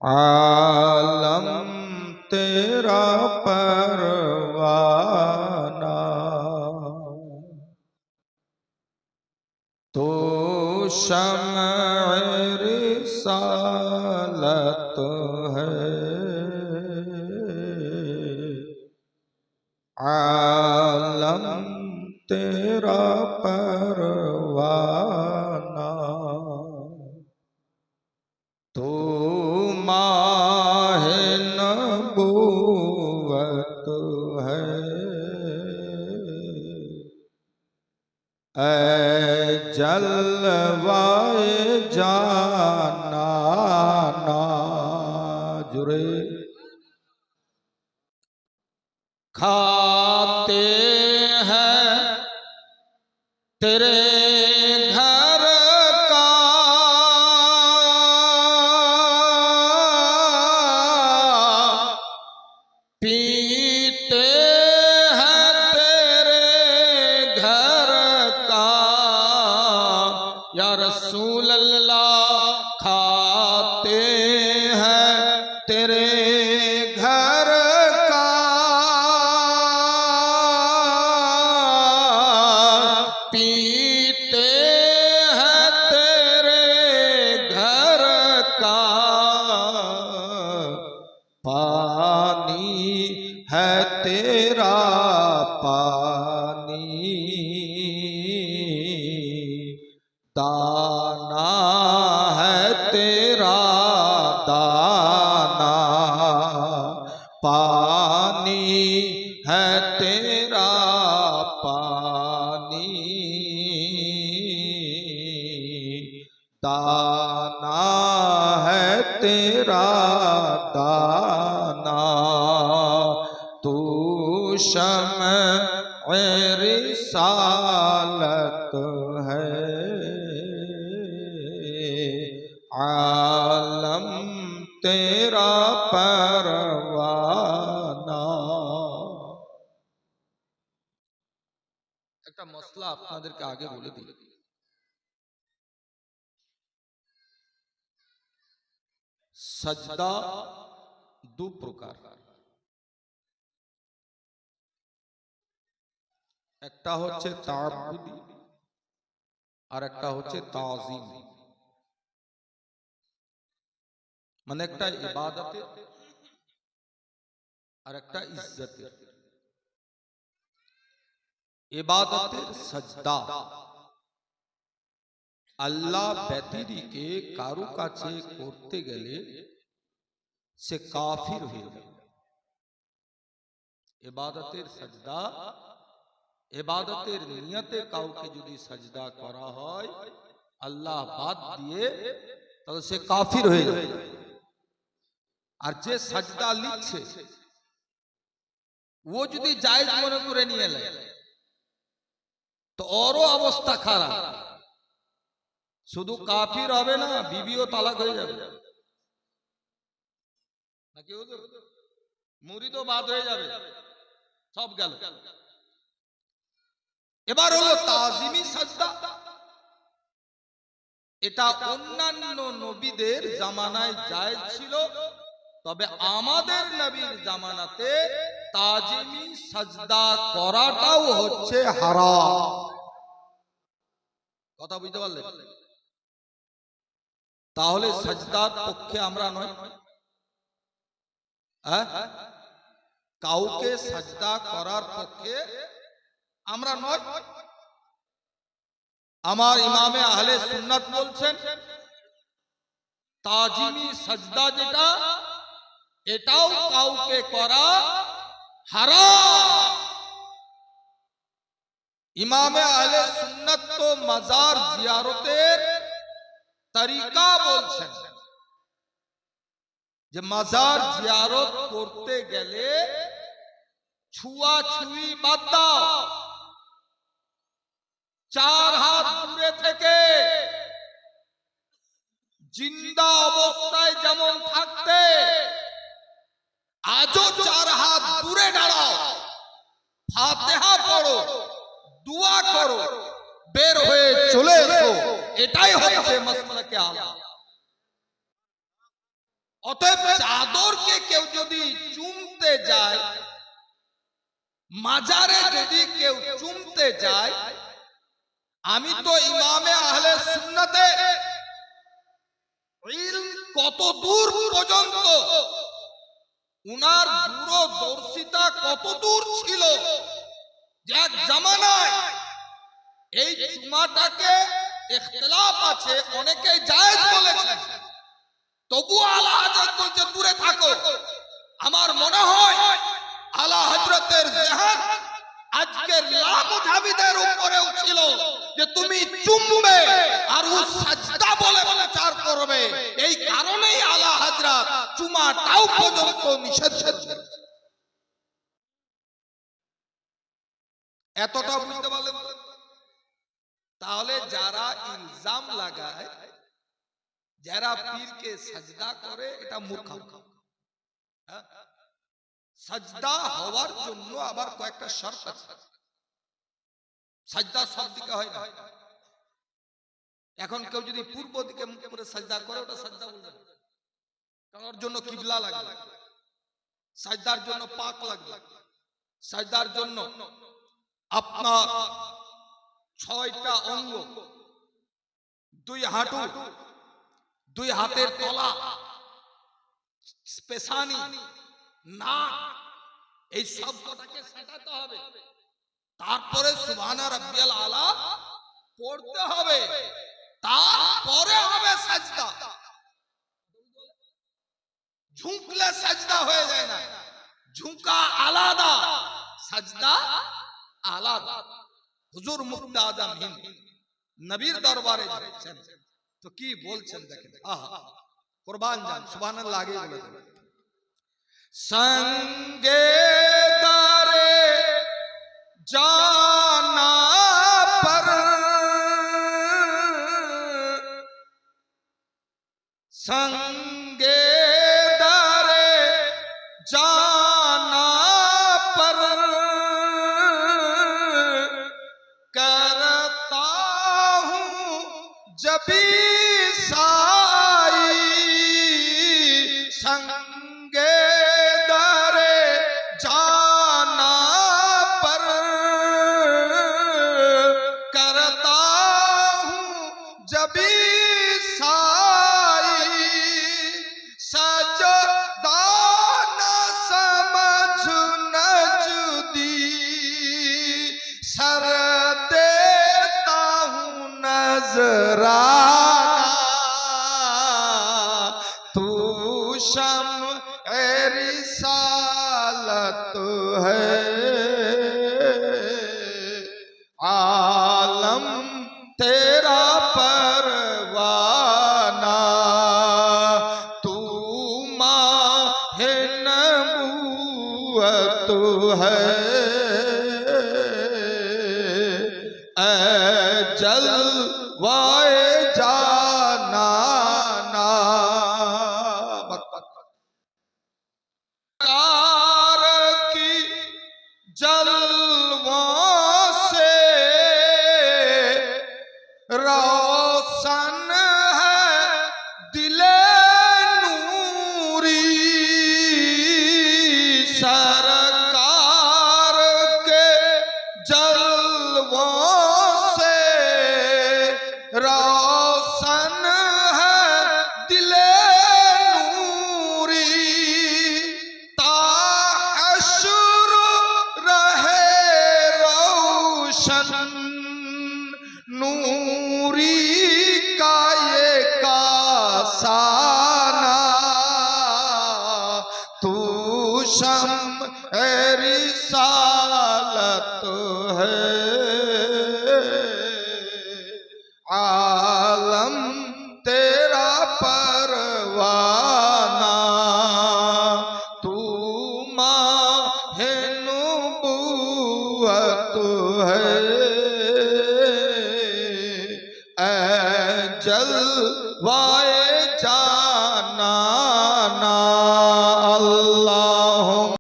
आलम तेरा परवाना, तो शम्अ रिसालत है। आलम तेरा परवाना, तो माहे नबूवत है। ऐ जलवाए जाना जुरे, खाते हैं तेरे घर का, पीते हैं तेरे घर का। या रसूल अल्लाह, खाते हैं तेरे घर का, पीते हैं तेरे घर का। पानी है तेरा पानी, दाना है तेरा दाना। पानी है तेरा पानी, दाना है तेरा दाना। तू शम्अ रिसालत है। आलम तेरा परवाना। একটা মসলা আপনাদেরকে আগে বলে দিই। सजदा दो प्रकार, একটা হচ্ছে তাআব্বুদি আর একটা হচ্ছে তাজিম। মানে একটা ইবাদতের আর একটা ইজ্জতের। ইবাদতের সাজদা আল্লাহ ব্যতিরিকে কারো কাছে করতে গেলে সে কাফির হয়ে যাবে। ইবাদতের সাজদা, ইবাদতের নিয়তে কাউকে যদি সাজদা করা হয় আল্লাহ বাদ দিয়ে, তাহলে সে কাফির হয়ে যাবে। আর যে সাজদা লিখছে ও যদি জায়েজ মনে করে নিয়ে নেয় তো ওরও অবস্থা খারাপ। শুধু কাফির হবে না, বিবিও তালাক হয়ে যাবে, নাকি মুরিদও বাদ হয়ে যাবে, সব গেল। এবার হলো তাজিমি সাজদা। এটা অন্যান্য নবীদের জামানায় জায়েজ ছিল, তবে আমাদের নবীর জামানাতে তাজিমি সাজদা করাটাও হচ্ছে হারাম। কথা বুঝতে পারলেন? তাহলে সাজদার পক্ষে আমরা নয়, কাউকে সাজদা করার পক্ষে আমরা নয়। আমার ইমামে আহলে সুন্নাত বলছেন তাজিমি সাজদা যেটা, এটাও কাউকে করা হারাম। ইমামে আহলে সুন্নাত তো মাজার জিয়ারতের তরিকা বলছেন যে মাজার জিয়ারত করতে গেলে ছুঁয়াছুঁয়ি বাদ দাও, 4 হাত দূরে থেকে জিন্দা অবস্থায় যেমন থাকতে আজও 4 হাত দূরে দাঁড়াও, ফাতিহা পড়ো, দোয়া করো, বের হয়ে চলে এসো। এটাই হচ্ছে মাসলাকে আলা। অতএব চাদরকে কেউ যদি চুমতে যায়, মাজারে যদি কেউ চুমতে যায়, আমি তো ইমামে আহলে সুন্নাতে ইলম কত দূর পর্যন্ত, উনার দূরদর্শিতা কত দূর ছিল, যে এক জামানায় এই চুমাটাকে ইখতিলাফ আছে, অনেকে জায়েজ বলেছেন, তবু আলা হযরত বলছে দূরে থাকো। আমার মনে হয় আলা হযরতের জেহাদ আজকের লামুজাবিদের উপরেও ছিল, যে তুমি চুমবে আর ও সাজদা বলে প্রচার করবে। এই কারণেই আলা হযরত চুমাটাও পর্যন্ত নিষেধ করেছেন। এতটা বুঝতে পারলেন? তাহলে যারা ইলজাম লাগায়, যারা পীরকে সাজদা করে, এটা মূর্খ। সাজদা হওয়ার জন্য আবার কয়েকটা শর্ত আছে। সাজদা সব দিকে হয় না। এখন কেউ যদি পূর্ব দিকে মুখ করে সাজদা করে, ওটা সাজদা বলবে না, কারণ ওর জন্য কিবলা লাগবে, সাজদার জন্য পাক লাগবে, সাজদার জন্য আপনার 6টা অঙ্গ, 2 হাঁটু, 2 হাতের তলা, পেশানি, নাক, এই সবটাকে সাজাতে হবে। তারপরে সুবহানা রাব্বিয়াল আলা পড়তে হবে, তারপরে হবে সাজদা। ঝুঁকলে সাজদা হয়ে যায় না, ঝুঁকা আলাদা, সাজদা আলাদা। হুজুর মুফতি আজম হিন্দ নবীর দরবারে যাচ্ছেন, তো কি বলছেন দেখেন। আহা, কুরবান যান, সুবহানাল্লাহ। আগে বলে দেন, সঙ্গে দারে জানা पर संगे दारे जाना पर करता हूँ जबी साई, संगे दारे जाना पर करता हूँ जबी साई, सजदा न समझ न जुदी, सर देता हूँ नजराना, तू शम्अ रिसालत है, आलम तेरा परवाना, तू माहे नबूवत है, ऐ जलवाए जानाना। कार की जलवों से रोशन है दिले नूरी, सरकार के जलवों से रोशन है दिले नूरी, ताहशुर रहे रोशन नूरी का ये कासाना, तू शम्अ रिसालत है, आलम तेरा परवाना, तू माहे नबूवत है,